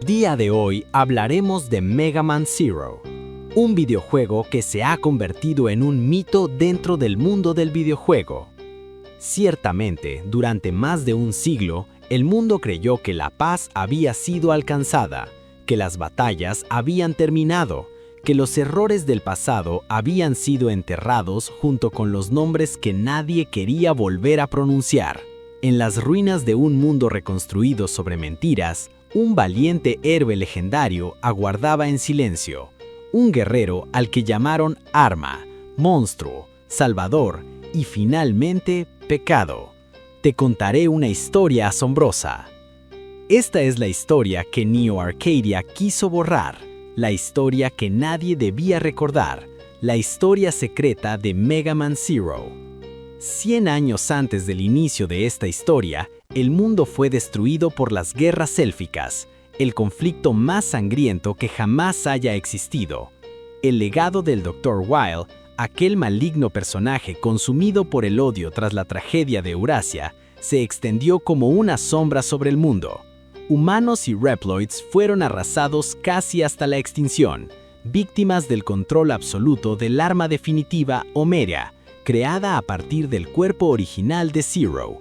Día de hoy hablaremos de Mega Man Zero, un videojuego que se ha convertido en un mito dentro del mundo del videojuego. Ciertamente, durante más de un siglo, el mundo creyó que la paz había sido alcanzada, que las batallas habían terminado, que los errores del pasado habían sido enterrados junto con los nombres que nadie quería volver a pronunciar. En las ruinas de un mundo reconstruido sobre mentiras, un valiente héroe legendario aguardaba en silencio, un guerrero al que llamaron Arma, Monstruo, Salvador y finalmente Pecado. Te contaré una historia asombrosa. Esta es la historia que Neo Arcadia quiso borrar, la historia que nadie debía recordar, la historia secreta de Mega Man Zero. 100 años antes del inicio de esta historia, el mundo fue destruido por las guerras élficas, el conflicto más sangriento que jamás haya existido. El legado del Dr. Wile, aquel maligno personaje consumido por el odio tras la tragedia de Eurasia, se extendió como una sombra sobre el mundo. Humanos y Reploids fueron arrasados casi hasta la extinción, víctimas del control absoluto del arma definitiva Omega, creada a partir del cuerpo original de Zero.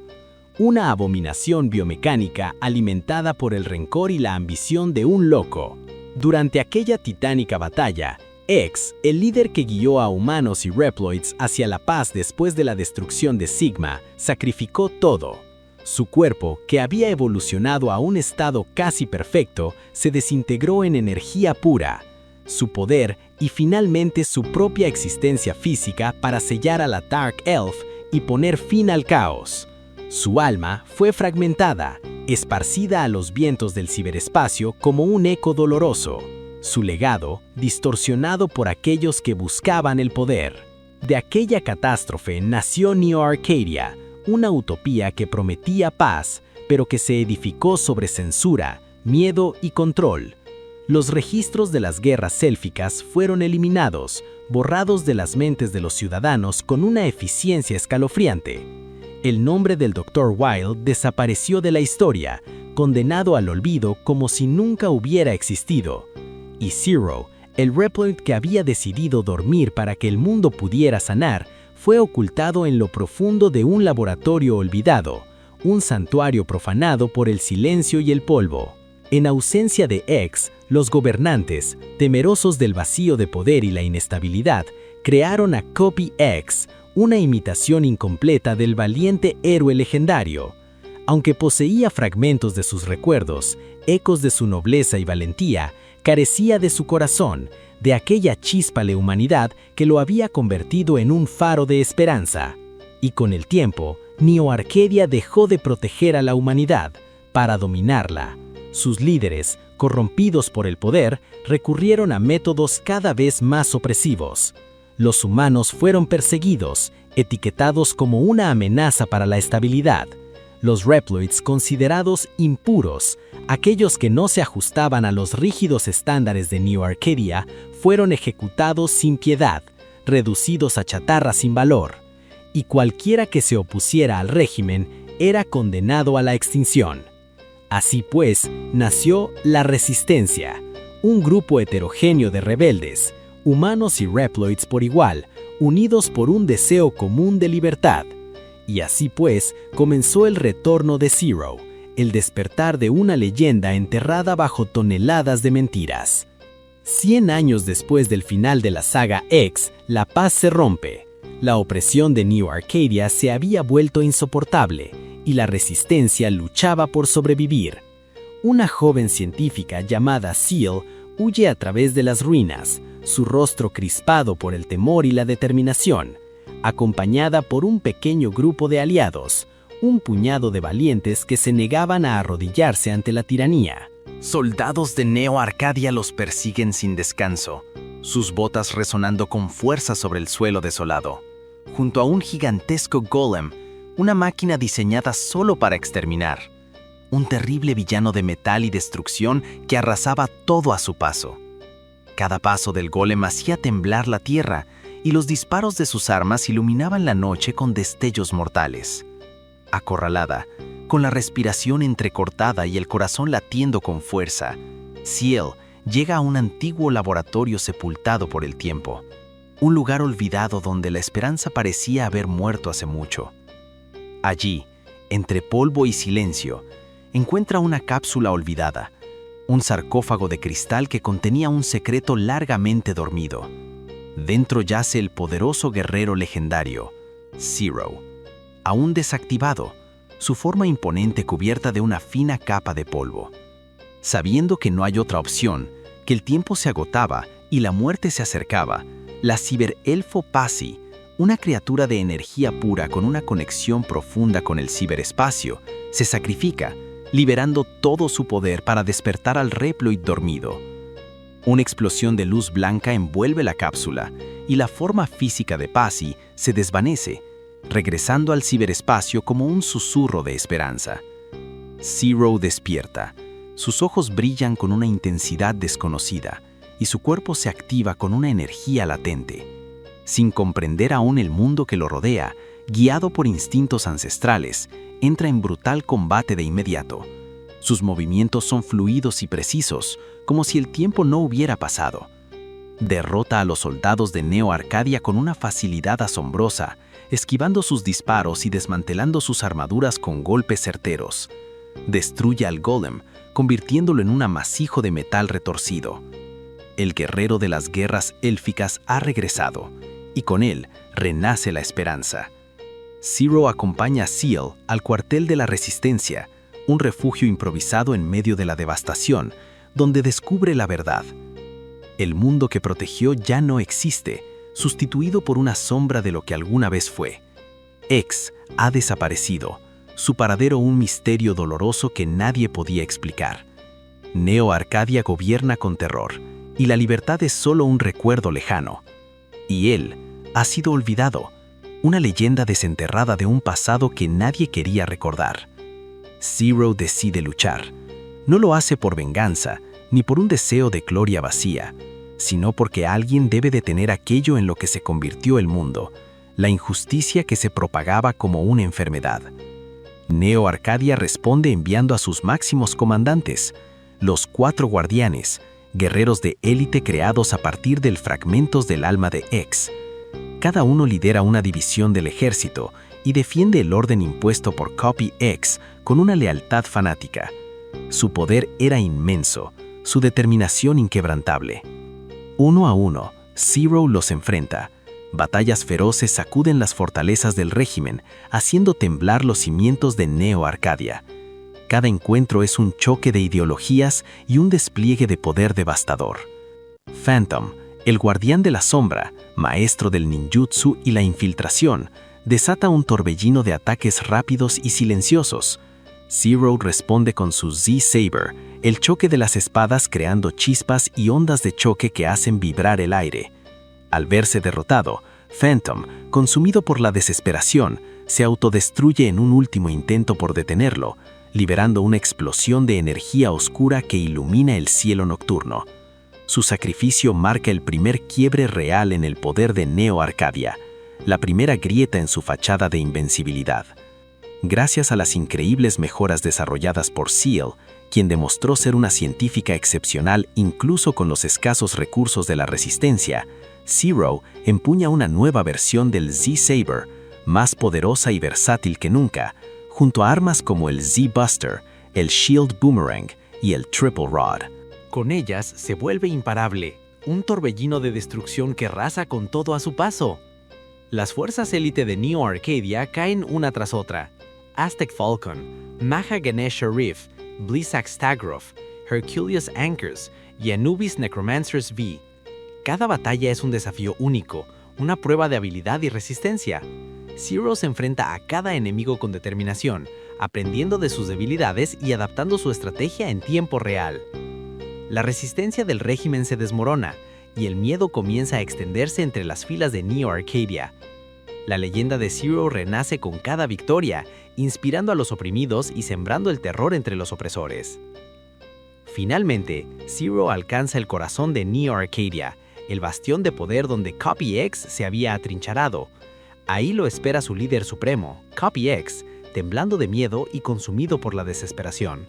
Una abominación biomecánica alimentada por el rencor y la ambición de un loco. Durante aquella titánica batalla, X, el líder que guió a humanos y Reploids hacia la paz después de la destrucción de Sigma, sacrificó todo. Su cuerpo, que había evolucionado a un estado casi perfecto, se desintegró en energía pura. Su poder y finalmente su propia existencia física para sellar a la Dark Elf y poner fin al caos. Su alma fue fragmentada, esparcida a los vientos del ciberespacio como un eco doloroso. Su legado, distorsionado por aquellos que buscaban el poder. De aquella catástrofe nació Neo Arcadia, una utopía que prometía paz, pero que se edificó sobre censura, miedo y control. Los registros de las guerras élficas fueron eliminados, borrados de las mentes de los ciudadanos con una eficiencia escalofriante. El nombre del Dr. Wile desapareció de la historia, condenado al olvido como si nunca hubiera existido. Y Zero, el Reploid que había decidido dormir para que el mundo pudiera sanar, fue ocultado en lo profundo de un laboratorio olvidado, un santuario profanado por el silencio y el polvo. En ausencia de X, los gobernantes, temerosos del vacío de poder y la inestabilidad, crearon a Copy X, una imitación incompleta del valiente héroe legendario. Aunque poseía fragmentos de sus recuerdos, ecos de su nobleza y valentía, carecía de su corazón, de aquella chispa de humanidad que lo había convertido en un faro de esperanza. Y con el tiempo, Neo Arcadia dejó de proteger a la humanidad para dominarla. Sus líderes, corrompidos por el poder, recurrieron a métodos cada vez más opresivos. Los humanos fueron perseguidos, etiquetados como una amenaza para la estabilidad. Los Reploids considerados impuros, aquellos que no se ajustaban a los rígidos estándares de Neo Arcadia, fueron ejecutados sin piedad, reducidos a chatarra sin valor. Y cualquiera que se opusiera al régimen era condenado a la extinción. Así pues, nació la Resistencia, un grupo heterogéneo de rebeldes, humanos y Reploids por igual, unidos por un deseo común de libertad. Y así pues, comenzó el retorno de Zero, el despertar de una leyenda enterrada bajo toneladas de mentiras. 100 años después del final de la saga X, la paz se rompe. La opresión de Neo Arcadia se había vuelto insoportable, y la resistencia luchaba por sobrevivir. Una joven científica llamada Seal huye a través de las ruinas, su rostro crispado por el temor y la determinación, acompañada por un pequeño grupo de aliados, un puñado de valientes que se negaban a arrodillarse ante la tiranía. Soldados de Neo Arcadia los persiguen sin descanso, sus botas resonando con fuerza sobre el suelo desolado, junto a un gigantesco golem, una máquina diseñada solo para exterminar, un terrible villano de metal y destrucción que arrasaba todo a su paso. Cada paso del golem hacía temblar la tierra, y los disparos de sus armas iluminaban la noche con destellos mortales. Acorralada, con la respiración entrecortada y el corazón latiendo con fuerza, Ciel llega a un antiguo laboratorio sepultado por el tiempo, un lugar olvidado donde la esperanza parecía haber muerto hace mucho. Allí, entre polvo y silencio, encuentra una cápsula olvidada, un sarcófago de cristal que contenía un secreto largamente dormido. Dentro yace el poderoso guerrero legendario, Zero, aún desactivado, su forma imponente cubierta de una fina capa de polvo. Sabiendo que no hay otra opción, que el tiempo se agotaba y la muerte se acercaba, la ciberelfo Pasi, una criatura de energía pura con una conexión profunda con el ciberespacio, se sacrifica, liberando todo su poder para despertar al Reploid dormido. Una explosión de luz blanca envuelve la cápsula y la forma física de Pasi se desvanece, regresando al ciberespacio como un susurro de esperanza. Zero despierta. Sus ojos brillan con una intensidad desconocida y su cuerpo se activa con una energía latente. Sin comprender aún el mundo que lo rodea, guiado por instintos ancestrales, entra en brutal combate de inmediato. Sus movimientos son fluidos y precisos, como si el tiempo no hubiera pasado. Derrota a los soldados de Neo Arcadia con una facilidad asombrosa, esquivando sus disparos y desmantelando sus armaduras con golpes certeros. Destruye al Golem, convirtiéndolo en un amasijo de metal retorcido. El guerrero de las guerras élficas ha regresado, y con él renace la esperanza. Zero acompaña a Ciel al cuartel de la Resistencia, un refugio improvisado en medio de la devastación, donde descubre la verdad. El mundo que protegió ya no existe, sustituido por una sombra de lo que alguna vez fue. X ha desaparecido, su paradero un misterio doloroso que nadie podía explicar. Neo Arcadia gobierna con terror, y la libertad es solo un recuerdo lejano. Y él ha sido olvidado, una leyenda desenterrada de un pasado que nadie quería recordar. Zero decide luchar. No lo hace por venganza, ni por un deseo de gloria vacía, sino porque alguien debe detener aquello en lo que se convirtió el mundo, la injusticia que se propagaba como una enfermedad. Neo Arcadia responde enviando a sus máximos comandantes, los 4 guardianes, guerreros de élite creados a partir del fragmentos del alma de X. Cada uno lidera una división del ejército y defiende el orden impuesto por Copy X con una lealtad fanática. Su poder era inmenso, su determinación inquebrantable. Uno a uno, Zero los enfrenta. Batallas feroces sacuden las fortalezas del régimen, haciendo temblar los cimientos de Neo Arcadia. Cada encuentro es un choque de ideologías y un despliegue de poder devastador. Phantom, el guardián de la sombra, maestro del ninjutsu y la infiltración, desata un torbellino de ataques rápidos y silenciosos. Zero responde con su Z-Saber, el choque de las espadas creando chispas y ondas de choque que hacen vibrar el aire. Al verse derrotado, Phantom, consumido por la desesperación, se autodestruye en un último intento por detenerlo, liberando una explosión de energía oscura que ilumina el cielo nocturno. Su sacrificio marca el primer quiebre real en el poder de Neo Arcadia, la primera grieta en su fachada de invencibilidad. Gracias a las increíbles mejoras desarrolladas por Ciel, quien demostró ser una científica excepcional incluso con los escasos recursos de la Resistencia, Zero empuña una nueva versión del Z-Saber, más poderosa y versátil que nunca, junto a armas como el Z-Buster, el Shield Boomerang y el Triple Rod. Con ellas se vuelve imparable, un torbellino de destrucción que arrasa con todo a su paso. Las fuerzas élite de Neo Arcadia caen una tras otra. Aztec Falcon, Maha Ganesh Sharif, Blizzak Stagroth, Herculeus Anchors y Anubis Necromancers V. Cada batalla es un desafío único, una prueba de habilidad y resistencia. Zero se enfrenta a cada enemigo con determinación, aprendiendo de sus debilidades y adaptando su estrategia en tiempo real. La resistencia del régimen se desmorona, y el miedo comienza a extenderse entre las filas de Neo Arcadia. La leyenda de Zero renace con cada victoria, inspirando a los oprimidos y sembrando el terror entre los opresores. Finalmente, Zero alcanza el corazón de Neo Arcadia, el bastión de poder donde Copy X se había atrincherado. Ahí lo espera su líder supremo, Copy X, temblando de miedo y consumido por la desesperación.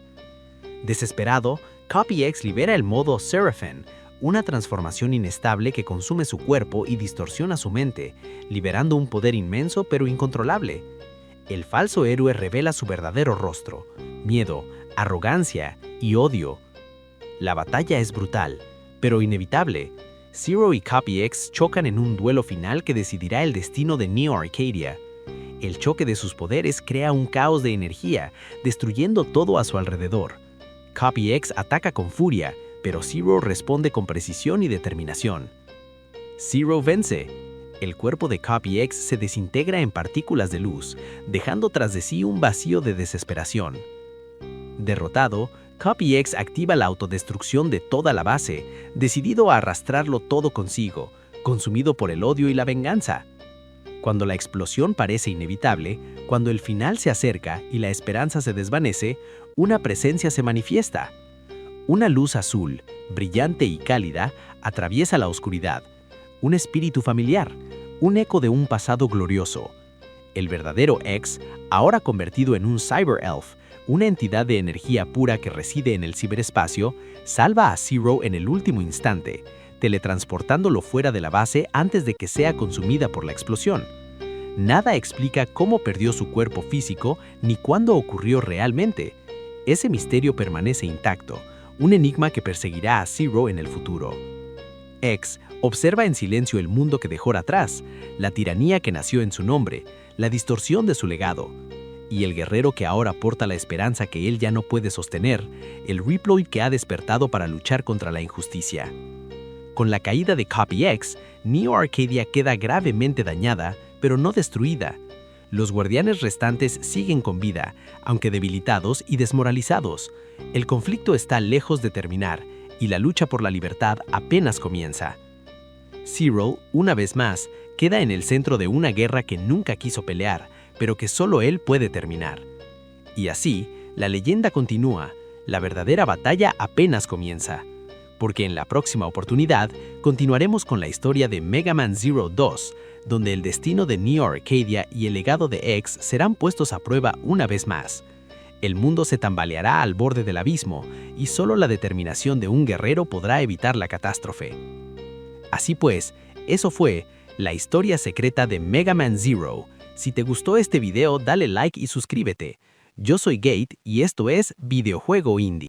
Desesperado, Copy X libera el modo Seraphim, una transformación inestable que consume su cuerpo y distorsiona su mente, liberando un poder inmenso pero incontrolable. El falso héroe revela su verdadero rostro: miedo, arrogancia y odio. La batalla es brutal, pero inevitable. Zero y Copy X chocan en un duelo final que decidirá el destino de Neo Arcadia. El choque de sus poderes crea un caos de energía, destruyendo todo a su alrededor. Copy X ataca con furia, pero Zero responde con precisión y determinación. Zero vence. El cuerpo de Copy X se desintegra en partículas de luz, dejando tras de sí un vacío de desesperación. Derrotado, Copy X activa la autodestrucción de toda la base, decidido a arrastrarlo todo consigo, consumido por el odio y la venganza. Cuando la explosión parece inevitable, cuando el final se acerca y la esperanza se desvanece, una presencia se manifiesta. Una luz azul, brillante y cálida, atraviesa la oscuridad. Un espíritu familiar, un eco de un pasado glorioso. El verdadero X, ahora convertido en un Cyber Elf, una entidad de energía pura que reside en el ciberespacio, salva a Zero en el último instante, teletransportándolo fuera de la base antes de que sea consumida por la explosión. Nada explica cómo perdió su cuerpo físico ni cuándo ocurrió realmente. Ese misterio permanece intacto, un enigma que perseguirá a Zero en el futuro. X observa en silencio el mundo que dejó atrás, la tiranía que nació en su nombre, la distorsión de su legado, y el guerrero que ahora porta la esperanza que él ya no puede sostener, el Reploid que ha despertado para luchar contra la injusticia. Con la caída de Copy X, Neo Arcadia queda gravemente dañada, pero no destruida. Los guardianes restantes siguen con vida, aunque debilitados y desmoralizados. El conflicto está lejos de terminar, y la lucha por la libertad apenas comienza. Zero, una vez más, queda en el centro de una guerra que nunca quiso pelear, pero que solo él puede terminar. Y así, la leyenda continúa, la verdadera batalla apenas comienza. Porque en la próxima oportunidad, continuaremos con la historia de Mega Man Zero 2, donde el destino de Neo Arcadia y el legado de X serán puestos a prueba una vez más. El mundo se tambaleará al borde del abismo, y solo la determinación de un guerrero podrá evitar la catástrofe. Así pues, eso fue la historia secreta de Mega Man Zero. Si te gustó este video, dale like y suscríbete. Yo soy Gate y esto es Videojuego Indie.